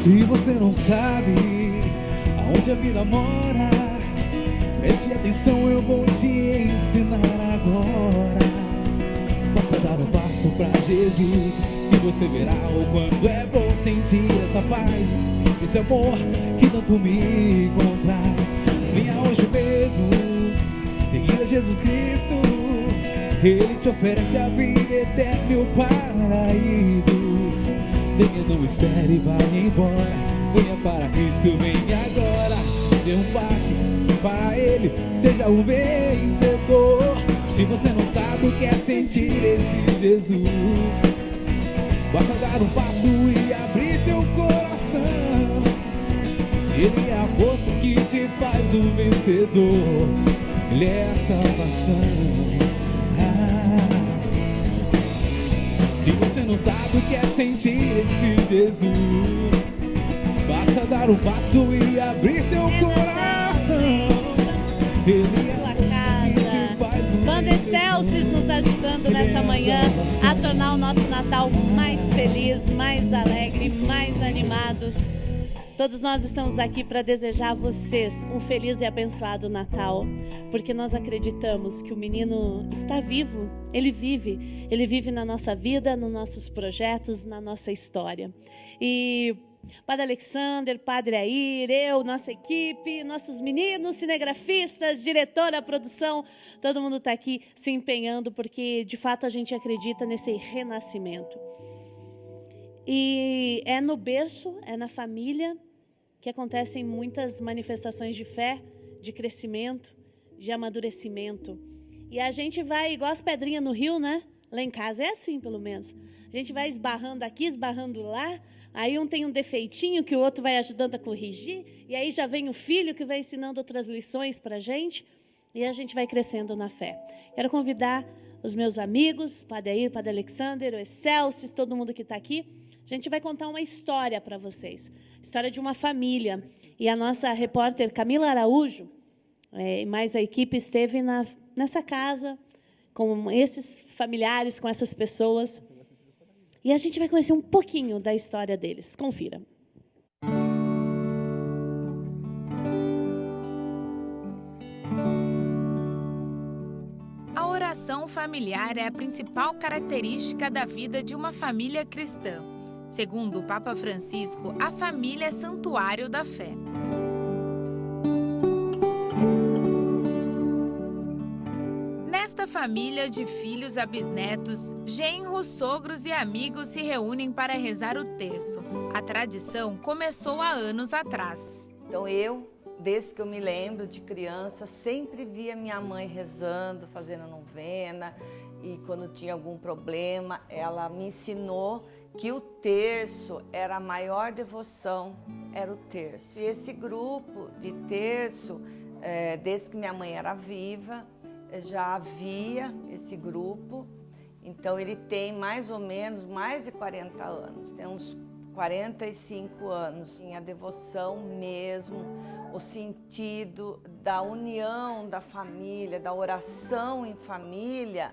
Se você não sabe aonde a vida mora, preste atenção, eu vou te ensinar agora. Possa dar um passo pra Jesus e você verá o quanto é bom sentir essa paz, esse amor que tanto me contras. Venha hoje mesmo seguir a Jesus Cristo, Ele te oferece a vida eterna e o paraíso. Venha, não espere, vai embora. Venha para Cristo, venha agora. Dê um passo para Ele, seja um vencedor. Se você não sabe o que é sentir esse Jesus, basta dar um passo e abrir teu coração. Ele é a força que te faz um vencedor. Ele é a salvação. Se você não sabe o que é sentir esse Jesus, basta dar um passo e abrir teu coração. Ele é sua casa. Banda Excelsis nos ajudando nessa manhã a tornar o nosso Natal mais feliz, mais alegre, mais animado. Todos nós estamos aqui para desejar a vocês um feliz e abençoado Natal, porque nós acreditamos que o menino está vivo, ele vive na nossa vida, nos nossos projetos, na nossa história. E Padre Alexander, Padre Air, eu, nossa equipe, nossos meninos, cinegrafistas, diretora, produção, todo mundo está aqui se empenhando, porque de fato a gente acredita nesse renascimento. E é no berço, é na família, que acontecem muitas manifestações de fé, de crescimento, de amadurecimento. E a gente vai, igual as pedrinhas no rio, né? Lá em casa é assim, pelo menos. A gente vai esbarrando aqui, esbarrando lá, aí um tem um defeitinho que o outro vai ajudando a corrigir, e aí já vem o filho que vai ensinando outras lições para a gente, e a gente vai crescendo na fé. Quero convidar os meus amigos, Padre Air, Padre Alexander, o Excelsis, todo mundo que está aqui. A gente vai contar uma história para vocês, história de uma família. E a nossa repórter Camila Araújo, mais a equipe, esteve nessa casa, com esses familiares, com essas pessoas. E a gente vai conhecer um pouquinho da história deles. Confira. A oração familiar é a principal característica da vida de uma família cristã. Segundo o Papa Francisco, a família é santuário da fé. Nesta família de filhos a bisnetos, genros, sogros e amigos se reúnem para rezar o terço. A tradição começou há anos atrás. Então desde que eu me lembro de criança, sempre via minha mãe rezando, fazendo novena. E quando tinha algum problema, ela me ensinou que o terço era a maior devoção, era o terço. E esse grupo de terço, desde que minha mãe era viva, já havia esse grupo. Então ele tem mais ou menos mais de 40 anos, tem uns 45 anos. Tinha a devoção mesmo, o sentido da união da família, da oração em família,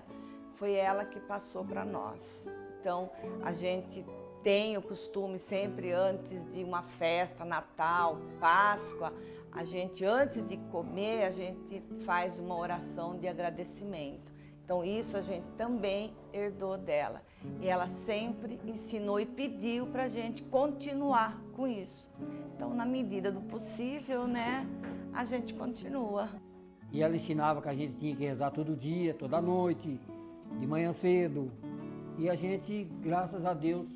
foi ela que passou para nós. Então, a gente tem o costume sempre antes de uma festa, Natal, Páscoa, a gente antes de comer, a gente faz uma oração de agradecimento. Então, isso a gente também herdou dela. E ela sempre ensinou e pediu para a gente continuar com isso. Então, na medida do possível, né, a gente continua. E ela ensinava que a gente tinha que rezar todo dia, toda noite, de manhã cedo. E a gente, graças a Deus,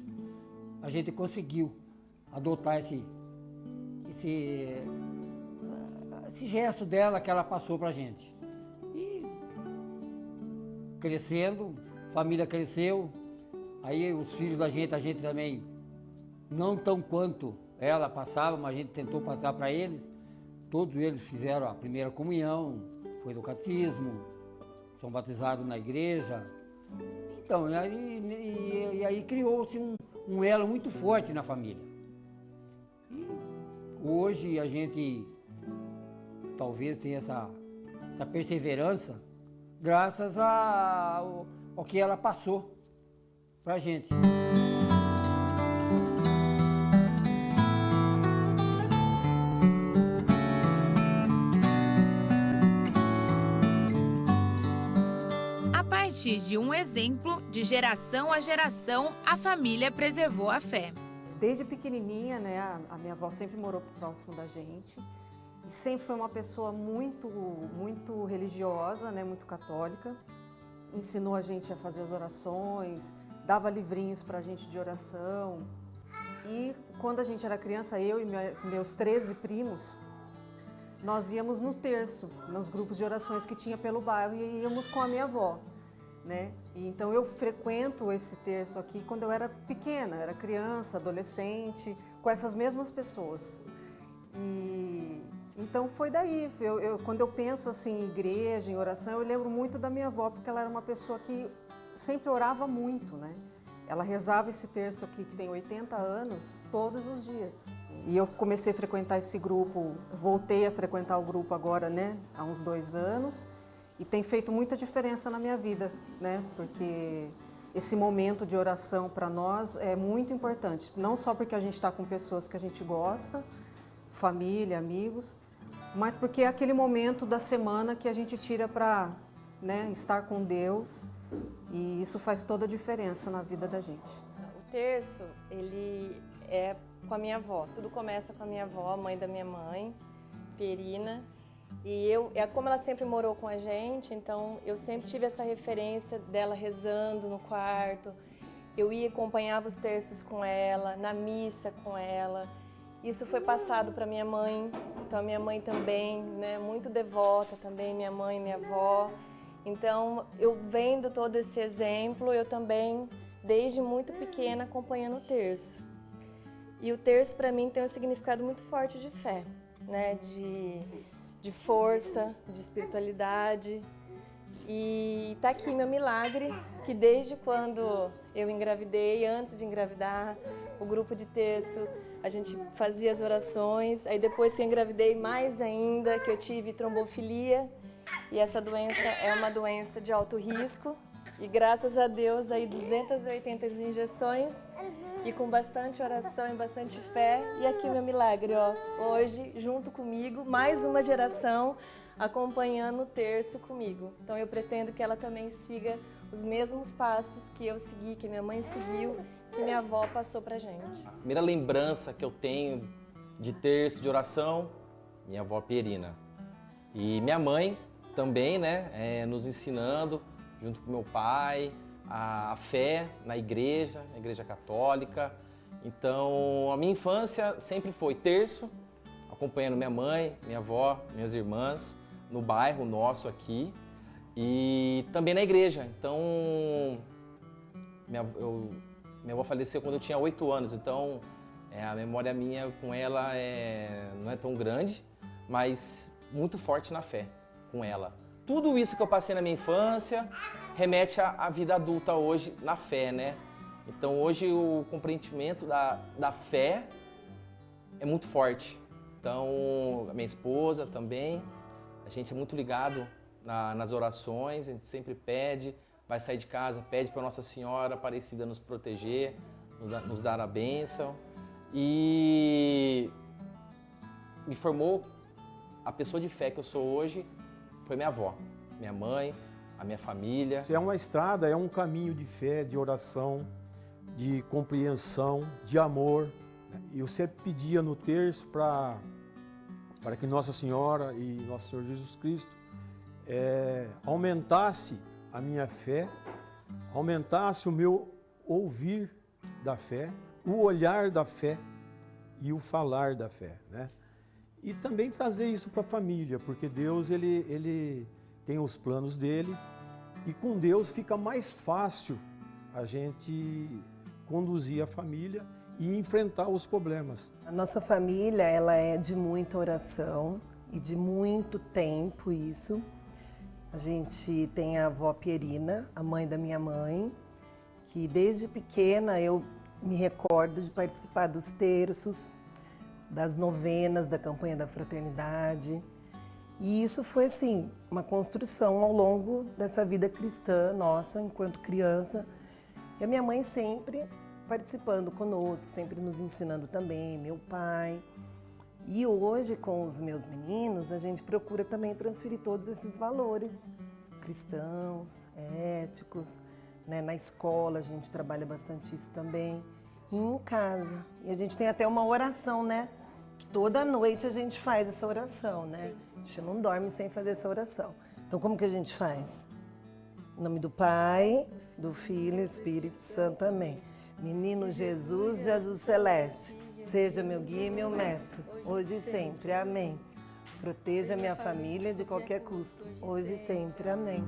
a gente conseguiu adotar esse gesto dela que ela passou pra gente. E crescendo, a família cresceu, aí os filhos da gente, a gente também, não tão quanto ela passava, mas a gente tentou passar para eles. Todos eles fizeram a primeira comunhão, foi do catecismo, são batizados na igreja. Então, e aí criou-se um elo muito forte na família. E hoje a gente talvez tenha essa perseverança graças ao que ela passou pra gente. partir de um exemplo, de geração a geração, a família preservou a fé. Desde pequenininha, né, a minha avó sempre morou próximo da gente e sempre foi uma pessoa muito religiosa, né, muito católica. Ensinou a gente a fazer as orações, dava livrinhos para a gente de oração. E quando a gente era criança, eu e meus 13 primos, nós íamos no terço, nos grupos de orações que tinha pelo bairro, e íamos com a minha avó, né? E então eu frequento esse terço aqui quando eu era pequena, era criança, adolescente, com essas mesmas pessoas. E então foi daí, quando eu penso assim em igreja, em oração, eu lembro muito da minha avó, porque ela era uma pessoa que sempre orava muito, né? Ela rezava esse terço aqui, que tem 80 anos, todos os dias. E eu comecei a frequentar esse grupo, voltei a frequentar o grupo agora, né, há uns 2 anos, e tem feito muita diferença na minha vida, né, porque esse momento de oração para nós é muito importante, não só porque a gente está com pessoas que a gente gosta, família, amigos, mas porque é aquele momento da semana que a gente tira para, né, estar com Deus, e isso faz toda a diferença na vida da gente. O terço, ele é com a minha avó. Tudo começa com a minha avó, mãe da minha mãe, Pierina. E como ela sempre morou com a gente, então eu sempre tive essa referência dela rezando no quarto. Eu ia e acompanhava os terços com ela, na missa com ela. Isso foi passado para minha mãe, então a minha mãe também, né, muito devota também, minha mãe e minha avó. Então, eu vendo todo esse exemplo, eu também, desde muito pequena, acompanhando o terço. E o terço, para mim, tem um significado muito forte de fé, né? De força, de espiritualidade. E tá aqui meu milagre, que desde quando eu engravidei, antes de engravidar, o grupo de terço, a gente fazia as orações. Aí depois que eu engravidei, mais ainda, que eu tive trombofilia. E essa doença é uma doença de alto risco. E graças a Deus, aí 280 injeções e com bastante oração e bastante fé. E aqui meu milagre, ó, hoje, junto comigo, mais uma geração acompanhando o terço comigo. Então eu pretendo que ela também siga os mesmos passos que eu segui, que minha mãe seguiu, que minha avó passou pra gente. A primeira lembrança que eu tenho de terço, de oração, minha avó Pierina. E minha mãe também, né, nos ensinando, junto com meu pai, a fé na igreja católica. Então, a minha infância sempre foi terço, acompanhando minha mãe, minha avó, minhas irmãs, no bairro nosso aqui, e também na igreja. Então, minha avó faleceu quando eu tinha 8 anos, então a memória minha com ela não é tão grande, mas muito forte na fé com ela. Tudo isso que eu passei na minha infância remete à vida adulta hoje na fé, né? Então hoje o compreendimento da fé é muito forte. Então a minha esposa também, a gente é muito ligado nas orações, a gente sempre pede, vai sair de casa, pede para Nossa Senhora Aparecida nos proteger, nos dar a bênção. E me formou a pessoa de fé que eu sou hoje. Foi minha avó, minha mãe, a minha família. É uma estrada, é um caminho de fé, de oração, de compreensão, de amor. E eu sempre pedia no terço para que Nossa Senhora e Nosso Senhor Jesus Cristo aumentasse a minha fé, aumentasse o meu ouvir da fé, o olhar da fé e o falar da fé, né? E também trazer isso para a família, porque Deus ele tem os planos dele e com Deus fica mais fácil a gente conduzir a família e enfrentar os problemas. A nossa família ela é de muita oração e de muito tempo isso. A gente tem a avó Pierina, a mãe da minha mãe, que desde pequena eu me recordo de participar dos terços, das novenas, da campanha da fraternidade. E isso foi, assim, uma construção ao longo dessa vida cristã nossa, enquanto criança. E a minha mãe sempre participando conosco, sempre nos ensinando também, meu pai. E hoje, com os meus meninos, a gente procura também transferir todos esses valores cristãos, éticos, né? Na escola a gente trabalha bastante isso também, e em casa. E a gente tem até uma oração, né? Que toda noite a gente faz essa oração, né? A gente não dorme sem fazer essa oração. Então como que a gente faz? Em nome do Pai, do Filho e Espírito Santo, amém. Menino Jesus, Jesus Celeste, seja meu guia e meu mestre, hoje e sempre, amém. Proteja minha família de qualquer custo, hoje e sempre, amém.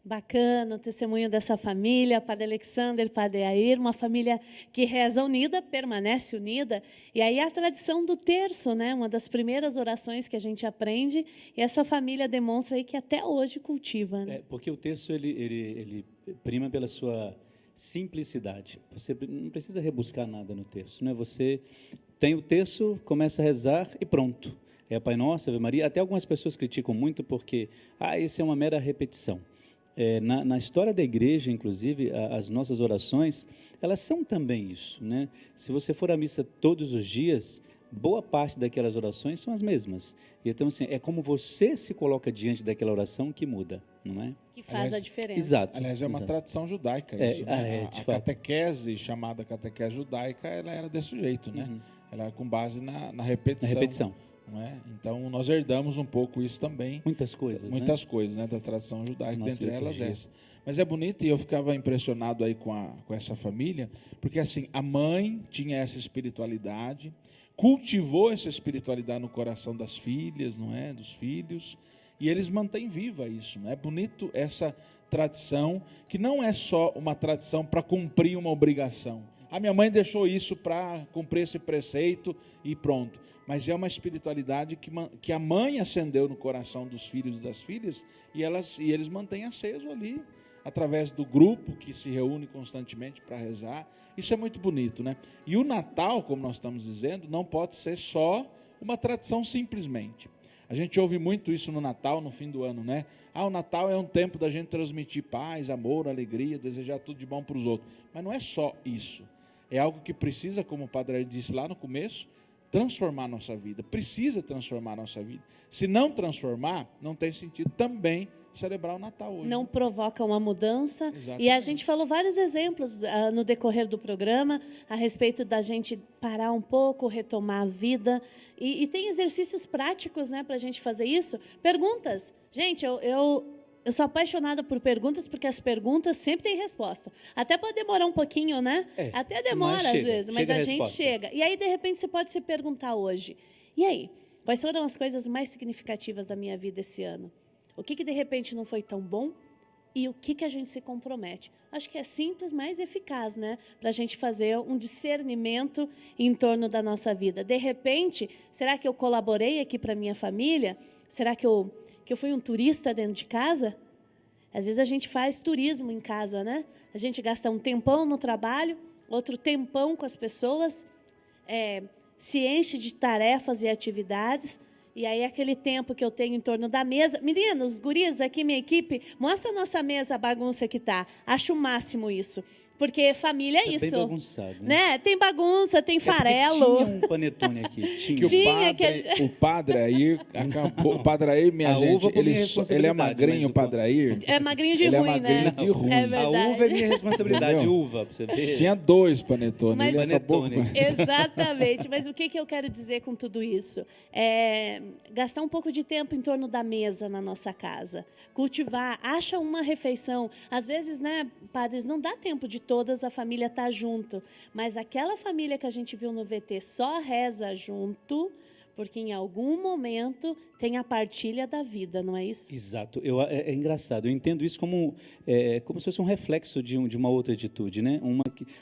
Bacana o testemunho dessa família, Padre Alexander, Padre Air, uma família que reza unida, permanece unida. E aí a tradição do terço, né? Uma das primeiras orações que a gente aprende, e essa família demonstra aí que até hoje cultiva. Né? Porque o terço ele prima pela sua simplicidade. Você não precisa rebuscar nada no terço, né? Você tem o terço, começa a rezar e pronto. É Pai Nosso, Ave Maria. Até algumas pessoas criticam muito porque isso é uma mera repetição. Na história da igreja, inclusive, as nossas orações, elas são também isso, né? Se você for à missa todos os dias, boa parte daquelas orações são as mesmas. Então, assim, é como você se coloca diante daquela oração que muda, não é? Que faz a diferença. Exato. Aliás, é uma tradição judaica isso, né? A catequese, chamada catequese judaica, ela era desse jeito, né? Ela é com base na repetição. Na repetição. Não é? Então, nós herdamos um pouco isso também. Muitas coisas, né? Da tradição judaica, Nossa dentre liturgia. elas essa. Mas é bonito e eu ficava impressionado aí com essa família, porque assim, a mãe tinha essa espiritualidade, cultivou essa espiritualidade no coração das filhas, não é? Dos filhos, e eles mantêm viva isso, não é? Bonito essa tradição, que não é só uma tradição para cumprir uma obrigação. A minha mãe deixou isso para cumprir esse preceito e pronto. Mas é uma espiritualidade que a mãe acendeu no coração dos filhos e das filhas, e eles mantêm aceso ali, através do grupo que se reúne constantemente para rezar. Isso é muito bonito, né? E o Natal, como nós estamos dizendo, não pode ser só uma tradição simplesmente. A gente ouve muito isso no Natal, no fim do ano, né? O Natal é um tempo da gente transmitir paz, amor, alegria, desejar tudo de bom para os outros. Mas não é só isso. É algo que precisa, como o Padre disse lá no começo, transformar a nossa vida. Precisa transformar a nossa vida. Se não transformar, não tem sentido também celebrar o Natal hoje. Não provoca uma mudança. Exatamente. E a gente falou vários exemplos no decorrer do programa a respeito da gente parar um pouco, retomar a vida. E tem exercícios práticos, né, para a gente fazer isso. Perguntas. Gente, eu sou apaixonada por perguntas, porque as perguntas sempre têm resposta. Até pode demorar um pouquinho, né? Até demora às vezes, mas a gente chega. E aí, de repente, você pode se perguntar hoje, e aí, quais foram as coisas mais significativas da minha vida esse ano? O que de repente não foi tão bom? E o que a gente se compromete? Acho que é simples, mas eficaz, né? Para a gente fazer um discernimento em torno da nossa vida. De repente, será que eu colaborei aqui para a minha família? Será que eu fui um turista dentro de casa? Às vezes a gente faz turismo em casa, né? A gente gasta um tempão no trabalho, outro tempão com as pessoas, se enche de tarefas e atividades, e aí aquele tempo que eu tenho em torno da mesa... Meninos, guris, aqui minha equipe, mostra a nossa mesa, a bagunça que está. Acho o máximo isso. Porque família é isso. Bem bagunçado, né? Tem bagunça, tem farelo. Tinha um panetone aqui. O Padre Air acabou. O Padre Air, minha gente, ele é magrinho, o Padre Air. É magrinho de ruim, né? De ruim. É a uva é minha responsabilidade, uva, pra você ver. Tinha 2 panetones. Mas, ele acabou. Exatamente. Mas o que eu quero dizer com tudo isso? Gastar um pouco de tempo em torno da mesa na nossa casa. Cultivar, acha uma refeição. Às vezes, né, padres, não dá tempo de todas a família estar junto, mas aquela família que a gente viu no VT só reza junto, porque em algum momento tem a partilha da vida, não é isso? Exato. É engraçado. Eu entendo isso como se fosse um reflexo de uma outra atitude, né?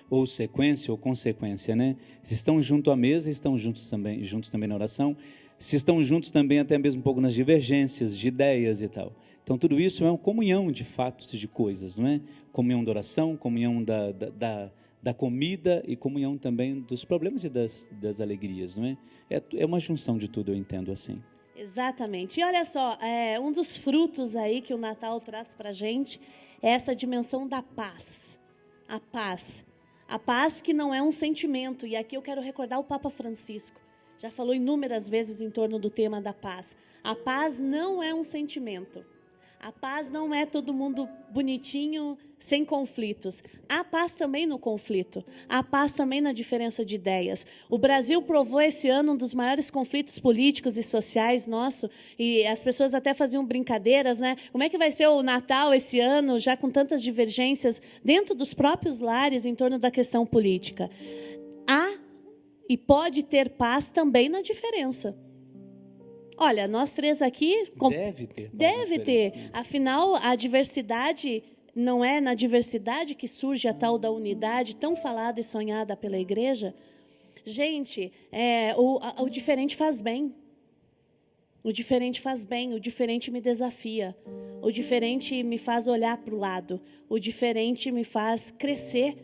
Ou sequência ou consequência, né? Se estão junto à mesa, estão juntos também na oração. Se estão juntos também até mesmo um pouco nas divergências de ideias e tal. Então, tudo isso é uma comunhão de fatos e de coisas, não é? Comunhão da oração, comunhão da comida e comunhão também dos problemas e das alegrias, não é? É uma junção de tudo, eu entendo assim. Exatamente. E olha só, um dos frutos aí que o Natal traz para a gente é essa dimensão da paz. A paz. A paz que não é um sentimento. E aqui eu quero recordar o Papa Francisco. Já falou inúmeras vezes em torno do tema da paz. A paz não é um sentimento. A paz não é todo mundo bonitinho, sem conflitos. Há paz também no conflito. Há paz também na diferença de ideias. O Brasil provou esse ano um dos maiores conflitos políticos e sociais nosso, e as pessoas até faziam brincadeiras, né? Como é que vai ser o Natal esse ano, já com tantas divergências dentro dos próprios lares em torno da questão política? Há e pode ter paz também na diferença. Olha, nós três aqui... Deve ter. Deve ter. Afinal, a diversidade, não é na diversidade que surge a tal da unidade tão falada e sonhada pela igreja? Gente, o diferente faz bem. O diferente faz bem, o diferente me desafia. O diferente me faz olhar para o lado. O diferente me faz crescer,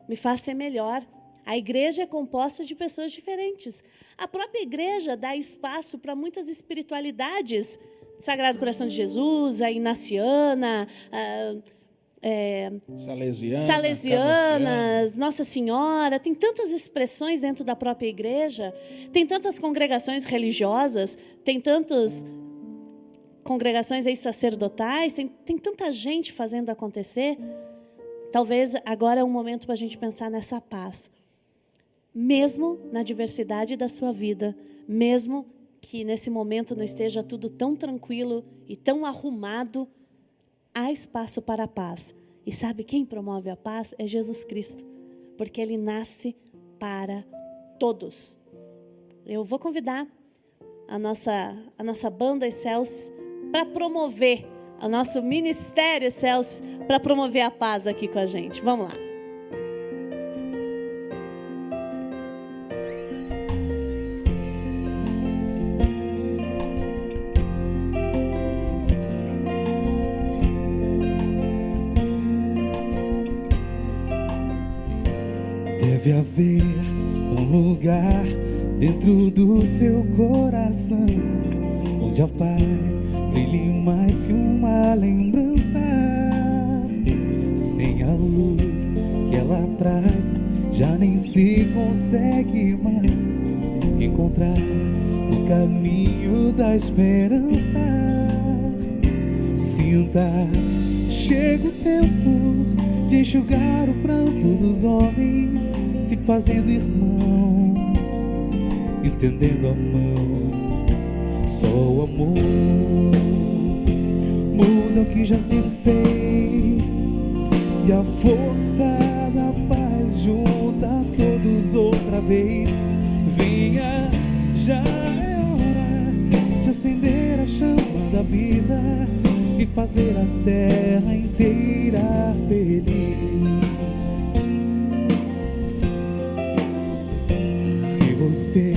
me faz ser melhor. A igreja é composta de pessoas diferentes. A própria igreja dá espaço para muitas espiritualidades. Sagrado Coração de Jesus, a Inaciana, Salesianas, Nossa Senhora. Tem tantas expressões dentro da própria igreja. Tem tantas congregações religiosas. Tem tantas congregações aí sacerdotais. Tem tanta gente fazendo acontecer. Talvez agora é um momento para a gente pensar nessa paz. Mesmo na diversidade da sua vida, mesmo que nesse momento não esteja tudo tão tranquilo e tão arrumado, há espaço para a paz. E sabe quem promove a paz? É Jesus Cristo, porque Ele nasce para todos. Eu vou convidar a nossa banda Excelsis para promover, o nosso ministério Excelsis, para promover a paz aqui com a gente. Vamos lá. Deve haver um lugar dentro do seu coração onde a paz brilhe mais que uma lembrança. Sem a luz que ela traz, já nem se consegue mais encontrar o caminho da esperança. Sinta, chega o tempo de enxugar o pranto dos homens, se fazendo irmão, estendendo a mão. Só o amor muda o que já se fez, e a força da paz junta a todos outra vez. Venha, já é hora de acender a chama da vida e fazer a terra inteira feliz. Se você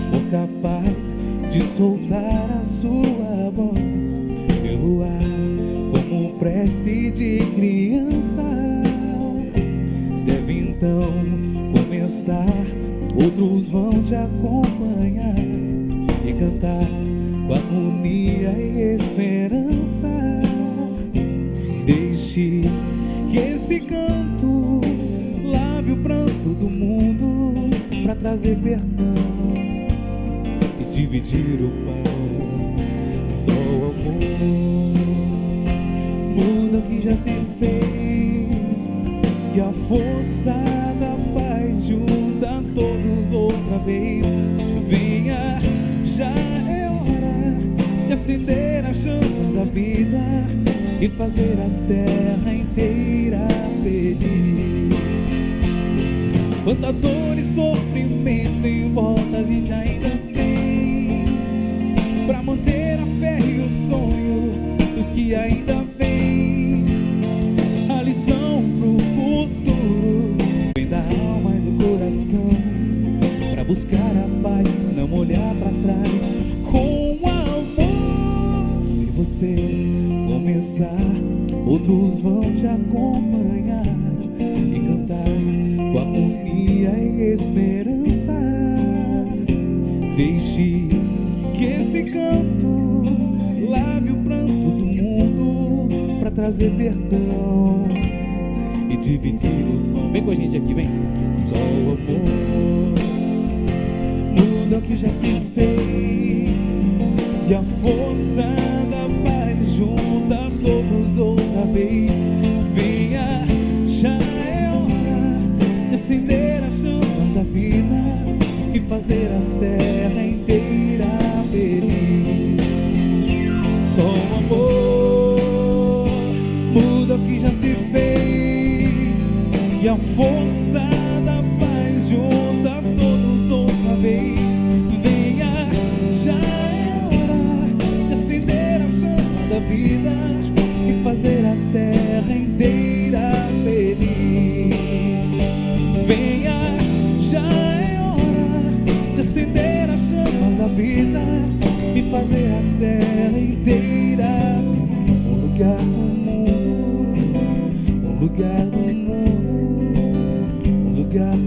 for capaz de soltar a sua voz pelo ar como prece de criança, deve então começar. Outros vão te acompanhar e cantar com harmonia e esperança. Deixe que esse canto lave o pranto do mundo para trazer perdão e dividir o pão. Só o amor muda o que já se fez, e a força da paz junta a todos outra vez. Venha, já é hora de acender a chama da vida e fazer a terra inteira feliz. Quanta dor e sofrimento em volta a gente ainda tem, pra manter a fé e o sonho dos que ainda vêm. A lição pro futuro vem da alma e do coração, pra buscar a paz, não olhar pra trás. Com amor, se você começar, outros vão te acompanhar e cantar com harmonia e esperança. Deixe que esse canto, lave o pranto do mundo pra trazer perdão e dividir o pão. Vem com a gente aqui, vem. Só o amor muda o que já se fez, e a força da paz junta todos outra vez. Venha, já é hora de acender a chama da vida e fazer a terra inteira feliz. Só o amor muda o que já se fez, e a força da paz junta todos outra vez. Venha, já é hora de acender a chama da vida e fazer a terra inteira feliz. Venha, já é hora de acender a chama da vida e fazer a terra inteira um lugar no mundo, um lugar no mundo, um lugar